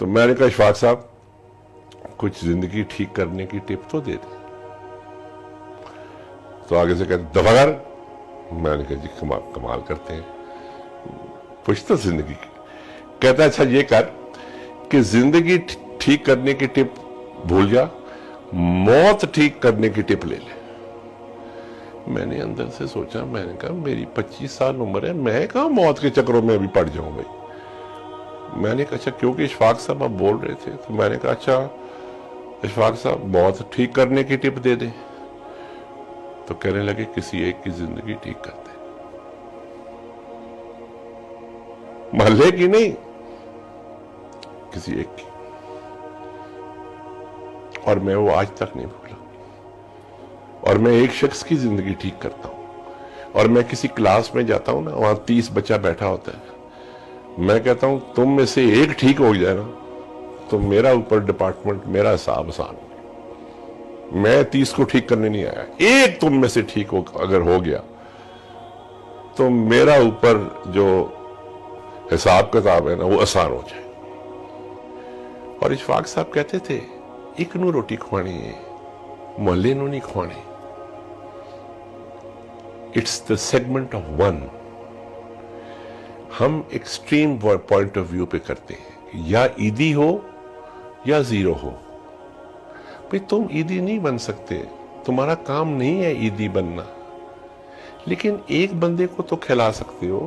तो मैंने कहा इशफाक साहब कुछ जिंदगी ठीक करने की टिप तो दे दे। तो आगे से कहते दफा कर। मैंने कहा जी कमाल कमाल करते हैं, कुछ तो जिंदगी की। कहता अच्छा ये कर कि जिंदगी ठीक करने की टिप भूल जा, मौत ठीक करने की टिप ले ले। मैंने अंदर से सोचा, मैंने कहा मेरी 25 साल उम्र है, मैं कहां मौत के चक्रों में अभी पड़ जाऊं भाई। मैंने कहा अच्छा, क्योंकि इशफाक साहब आप बोल रहे थे तो मैंने कहा अच्छा इशफाक साहब मौत ठीक करने की टिप दे दे। तो कहने लगे किसी एक की जिंदगी ठीक कर दे, मोहल्ले की नहीं, किसी एक की। और मैं वो आज तक नहीं भूला। और मैं एक शख्स की जिंदगी ठीक करता हूं। और मैं किसी क्लास में जाता हूं ना, वहां 30 बच्चा बैठा होता है, मैं कहता हूं तुम में से एक ठीक हो जाए ना तो मेरा ऊपर डिपार्टमेंट, मेरा हिसाब आसान। मैं 30 को ठीक करने नहीं आया, एक तुम में से ठीक हो अगर हो गया तो मेरा ऊपर जो हिसाब किताब है ना वो आसान हो जाए। और इशफाक साहब कहते थे एक नू रोटी खुआनी है, मोहल्ले नू नहीं खुआनी। It's the segment of one. हम एक्सट्रीम पॉइंट ऑफ व्यू पे करते हैं, या ईदी हो या जीरो हो। भाई तुम ईदी नहीं बन सकते, तुम्हारा काम नहीं है ईदी बनना, लेकिन एक बंदे को तो खिला सकते हो।